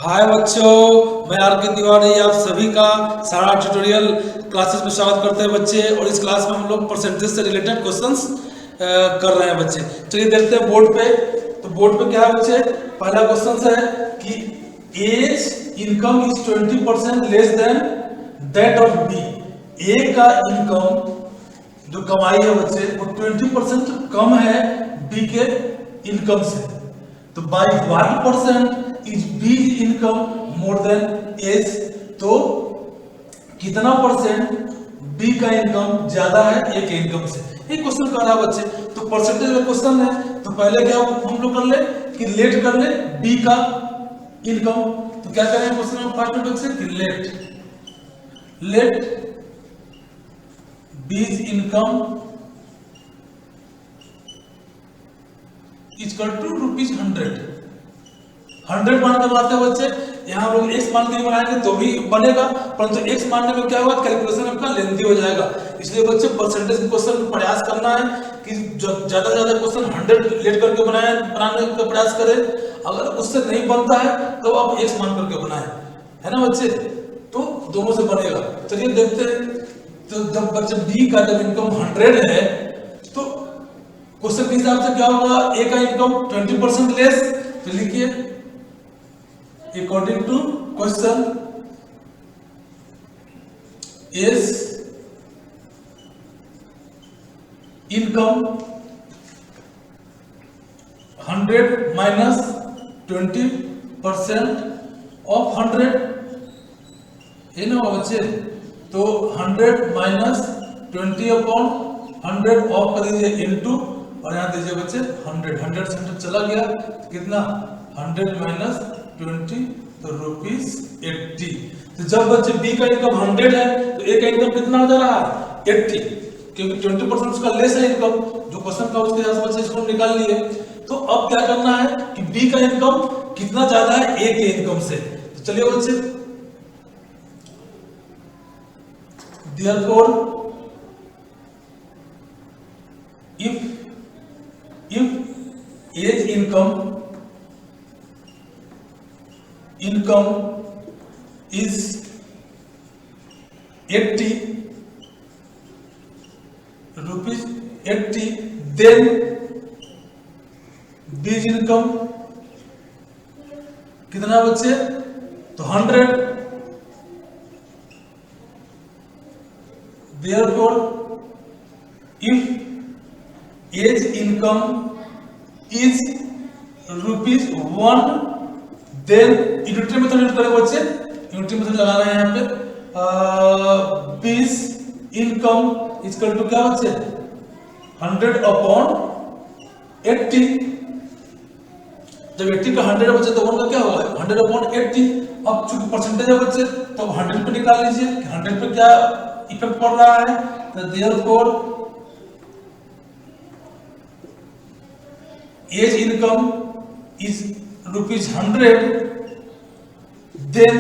हाय बच्चों, मैं आर के तिवारी आप सभी का सारा ट्यूटोरियल क्लासेस में स्वागत करते हैं बच्चे। और इस क्लास में हम लोग परसेंटेज से रिलेटेड क्वेश्चंस कर रहे हैं बच्चे। चलिए देखते हैं बोर्ड पे। तो बोर्ड पे क्या है बच्चे, पहला क्वेश्चन है कि A's income is 20% less than that of B. A का इनकम जो कमाई है बच्चे वो 20% कम है बी के इनकम से। तो by 1% is B income more than A's. तो कितना परसेंट बी का इनकम ज्यादा है ए के इनकम से, ये क्वेश्चन कर रहा है बच्चे। तो परसेंटेज का क्वेश्चन है, तो पहले क्या हम लोग कर ले कि लेट कर ले बी का इनकम। तो क्या करें क्वेश्चन में फर्स्ट में बच्चे कि लेट बीज इनकम इक्वल टू ₹100। 100 मान के बनाते हैं बच्चे। यहाँ लोग x मान के बनाएंगे तो भी बनेगा, परंतु x मानने में क्या होगा, कैलकुलेशन आपका लेंथी हो जाएगा। इसलिए बच्चे परसेंटेज क्वेश्चन में प्रयास करना है कि ज्यादा से ज्यादा क्वेश्चन 100 लेट करके बनाने का प्रयास करें। अगर उससे नहीं बनता है तो आप x मान करके बनाएं, है ना बच्चे, तो दोनों से बनेगा। चलिए देखते हैं। तो जब बच्चे b का जब इनकम 100 है तो क्वेश्चन के हिसाब से क्या होगा, ए का इनकम 20% लेस। तो लिखिए according to question is income 100 minus 20% of 100, ये ना बच्चे। तो 100 माइनस 20/100 ऑफ कर दीजिए इनटू, और यहाँ दीजिए बच्चे 100 से 100 चला गया तो कितना 100 माइनस 20 तो ₹80। तो जब बच्चे बी का इनकम 100 है तो ए का इनकम कितना हो जा रहा है 80, क्योंकि 20% उसका लेस है इनकम जो क्वेश्चन का, उसके हिसाब से इसको निकाल लिए। तो अब क्या करना है कि बी का इनकम कितना ज्यादा है ए के इनकम से। तो चलिए बच्चे, therefore if age income is 80 rupees 80, then बीज इनकम कितना बच्चे, तो 100। therefore if age income is ₹1, then unitary method use करेंगे बच्चे। यूनिटरी मेथड लगाना है यहाँ पे। बीज इनकम इक्वल टू क्या बच्चे 100/80। जब 80 का 100 बच्चे तो 1 का क्या होगा 100/80। अब चूंकि परसेंटेज है बच्चे तो 100 पे निकाल लीजिए 100 पे क्या इफेक्ट पड़ रहा है। तो therefore A's income is ₹100, then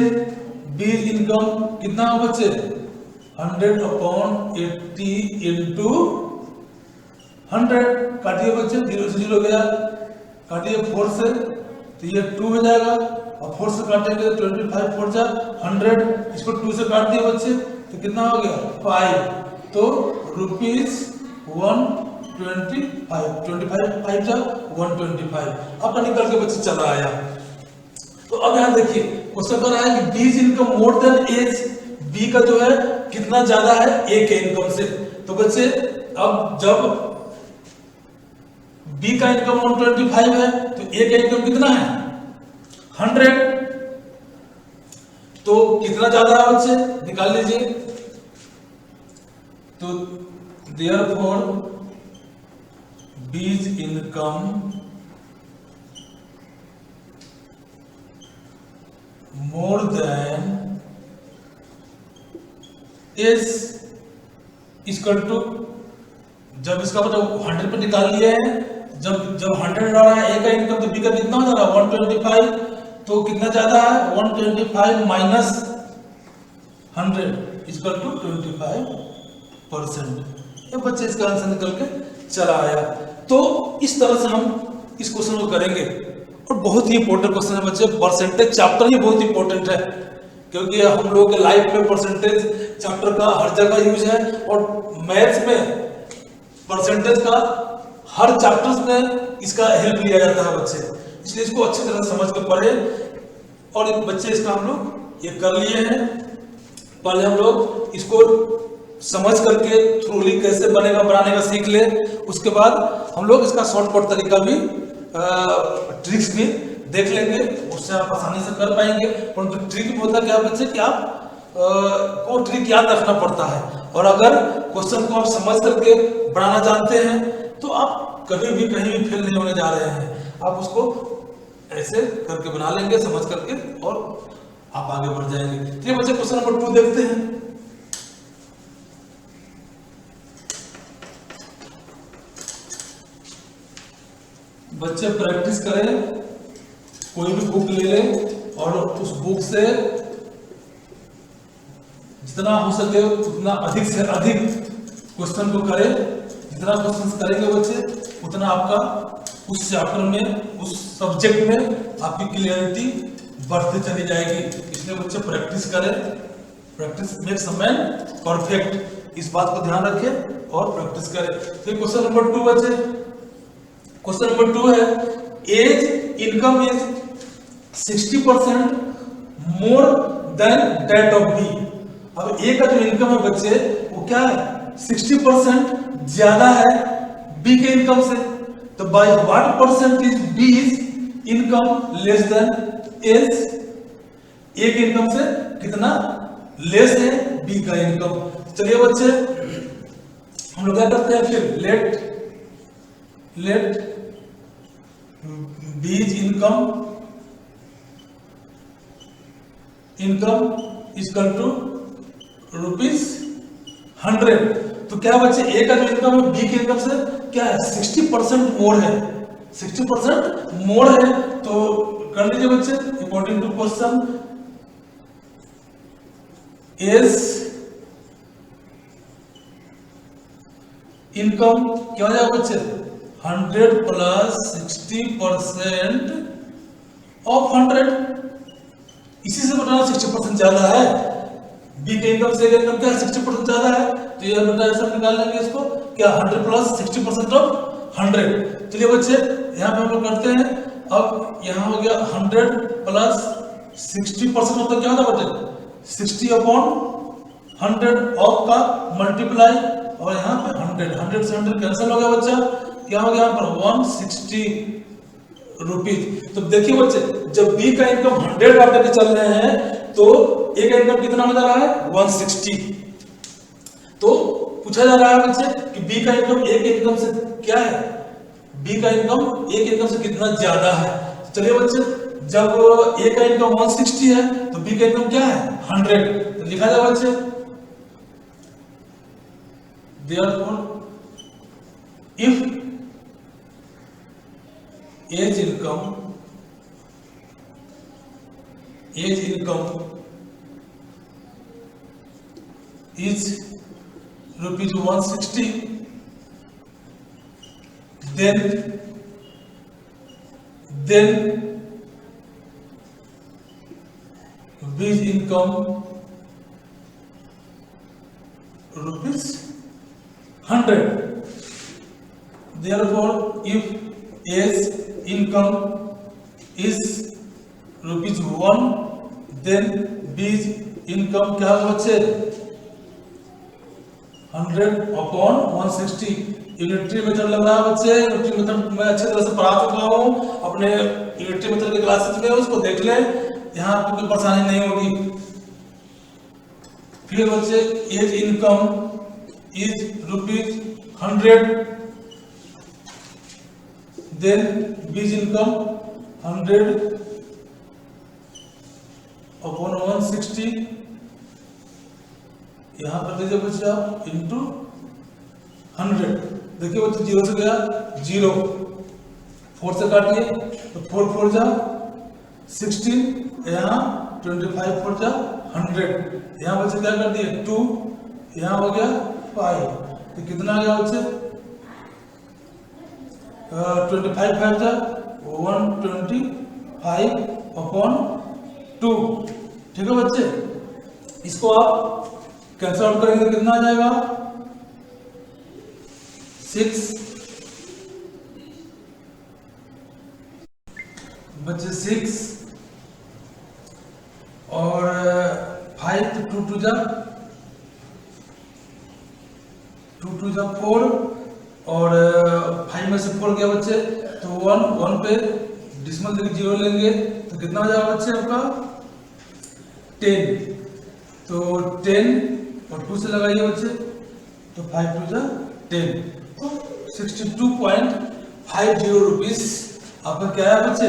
B's income कितना हो बच्चे 100/80 इंटू 100। काटिए बच्चे, 0 से 0 गया, काटिए 4 से तो ये 2 हो जाएगा, और 4 से काटेंगे तो 25 4 जा 100, इसको 2 से काट दिए बच्चे तो कितना हो गया 5। तो ₹125, 25 5 जा 125 आपका निकल के बच्चे चला आया। तो अब यहां देखिए क्वेश्चन कर रहा है कि B's income more than A's, B का जो है कितना ज्यादा है ए के इनकम से। तो बच्चे अब जब बी का इनकम 125 है तो ए का इनकम कितना है 100, तो कितना ज्यादा है बच्चे निकाल लीजिए। तो therefore B's income more than A's equal to, जब इसका मतलब 100 पे निकाल लिए हैं, जब 100 आ रहा है ए का इनकम तो बी का कितना हो जा रहा है 125, तो कितना ज्यादा है 125 माइनस 100 इक्वल टू 25%। ये बच्चे इसका आंसर निकल के चला आया। तो इस तरह से हम इस क्वेश्चन को करेंगे और बहुत ही इंपॉर्टेंट क्वेश्चन है बच्चे। परसेंटेज चैप्टर ही बहुत इंपॉर्टेंट है, क्योंकि हम लोगों के लाइफ में परसेंटेज चैप्टर का हर जगह यूज है, और मैथ्स में परसेंटेज का हर चैप्टर्स में इसका हेल्प लिया जाता है बच्चे। इसलिए इसको अच्छी तरह समझ के पढ़े, और बच्चे इसका हम लोग ये कर लिए हैं। पहले हम लोग इसको समझ करके थ्रूली कैसे बनेगा बनाने का सीख ले, उसके बाद हम लोग इसका शॉर्टकट तरीका भी ट्रिक्स भी देख लेंगे, उससे आप आसानी से कर पाएंगे। परंतु ट्रिक में होता क्या बच्चे कि आप को ट्रिक याद रखना पड़ता है, और अगर क्वेश्चन को आप समझ करके बनाना जानते हैं तो आप कभी भी कहीं भी फेल नहीं होने जा रहे हैं। आप उसको ऐसे करके बना लेंगे समझ करके, और आप आगे बढ़ जाएंगे। ठीक है बच्चे, क्वेश्चन नंबर 2 देखते हैं। बच्चे प्रैक्टिस करें, कोई भी बुक ले लें और उस बुक से जितना हो सके उतना अधिक से अधिक क्वेश्चन को करें। जितना क्वेश्चन करेंगे बच्चे उतना आपका उस चैप्टर में, उस सब्जेक्ट में आपकी क्लियरिटी बढ़ती चली जाएगी। इसलिए बच्चे प्रैक्टिस करें, practice makes a man perfect, इस बात को ध्यान रखें और प्रैक्टिस करें। तो क्वेश्चन नंबर 2 बच्चे, क्वेश्चन नंबर 2 है, A's income is 60% more than that of B. अब ए का जो इनकम है बच्चे वो क्या है, 60% ज्यादा है बी के इनकम से। तो by what percent is B is income less than A's. A के इनकम से कितना लेस है बी का इनकम। चलिए बच्चे हम लोग क्या करते हैं फिर, लेट बीज इनकम इक्वल टू ₹100। तो क्या बच्चे ए का जो इनकम है बी के इनकम से क्या है, 60% मोर है, 60% मोर है। तो कर लीजिए बच्चे, according to question A's income क्या हो जाएगा बच्चे, 100 प्लस 60% ऑफ 100। इसी से बताना 60% ज्यादा है, बी के इनकम से इनकम क्या 60% ज्यादा है। तो ये हम निकाल लेंगे इसको, क्या 100 प्लस 60% ऑफ 100। चलिए बच्चे यहाँ पे हम लोग करते हैं। अब यहाँ हो गया 100 प्लस 60% मतलब क्या होता है, 60 अपॉन 100 ऑफ का मल्टीप्लाई, और यहाँ पे 100 से 100 कैंसिल हो गया बच्चा, क्या हो गया यहाँ पर 160 रुपीज। तो देखिए बच्चे जब बी का इनकम 100 बार करके चल रहे हैं तो ए का इनकम कितना हो जा रहा है, 160। तो पूछा जा रहा है बच्चे कि बी का इनकम ए के इनकम से क्या है, बी का इनकम ए के इनकम से कितना ज्यादा है। तो चलिए बच्चे जब ए का इनकम 160 है तो बी का इनकम क्या है 100। तो लिखा जाए बच्चे therefore if age income is ₹160, then wage income ₹100. Therefore if age income is ₹1, then wage income क्या होगा बच्चे 100 अपॉन 160। यूनिटरी मेथड लग रहा है बच्चे, यूनिटरी मेथड मैं अच्छे तरह से पढ़ा चुका हूँ अपने यूनिटरी मेथड के क्लासेस में, उसको देख ले, यहाँ आपको कोई परेशानी नहीं होगी। फिर बच्चे A's income is ₹100, then wage income 100 upon 160, यहां पर लीजिए बच्चे आप इंटू 100। देखिए बच्चे 0 से गया 0, 4 से काटिए तो 4 4 जा 16, यहाँ 25 4 जा 100। यहाँ बच्चे क्या कर दिए 2, यहाँ हो गया 5, तो कितना आ गया बच्चे 25 5 जा 125/2। ठीक है बच्चे, इसको आप कैंसिल आउट करेंगे तो कितना आ जाएगा 6 बच्चे 6 और 5 तो 2 टू जा 4 और 5 में से 4 गया बच्चे तो 1 पे डिसमल देके 0 लेंगे तो कितना हो जाएगा बच्चे आपका 10। तो 10 और 2 से लगाइए बच्चे तो 5 2 जा 10 तो 62.50 रुपीज आपका क्या है बच्चे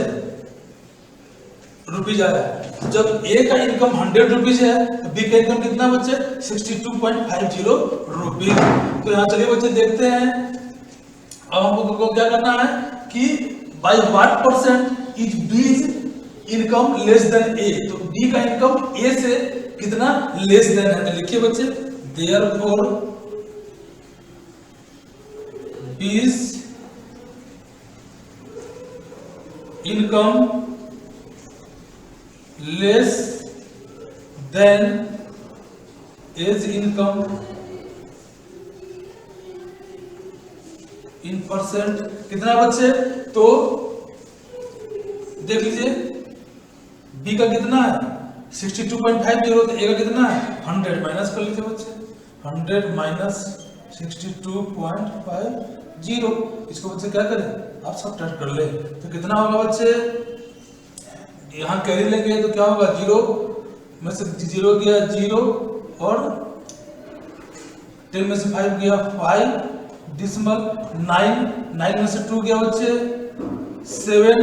रुपीज आया। जब ए का इनकम 100 रुपीज है तो बी का इनकम कितना बच्चे 62.50 रुपीज। तो यहाँ चलिए बच्चे देखते हैं, अब हमको क्या करना है कि by what percent is B income less than A. तो बी का इनकम ए से कितना लेस देन है, तो लिखिए बच्चे therefore B's income less than A's income in percent कितना बच्चे। तो देख लीजिए बी का कितना है 62.50 तो ए का कितना है 100 माइनस कर लीजिए बच्चे 100 माइनस 62.50 इसको बच्चे क्या करें आप सब्ट्रैक्ट कर ले तो कितना होगा बच्चे यहाँ कैरी लेंगे तो क्या होगा 0 में से 0 गया 0 और 10 में से 5 गया 5 डिसमल 9 में से 2 गया बच्चे 7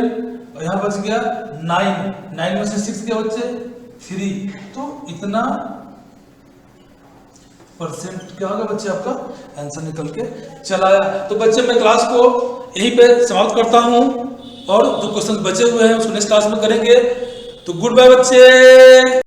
और यहाँ बच गया 9 में से 6 गया बच्चे 3 तो इतना परसेंट क्या होगा बच्चे आपका आंसर निकल के चला आया। तो बच्चे मैं क्लास को यहीं पे समाप्त करता हूँ और जो क्वेश्चन बचे हुए हैं उसको नेक्स्ट क्लास में करेंगे। तो गुड बाय बच्चे।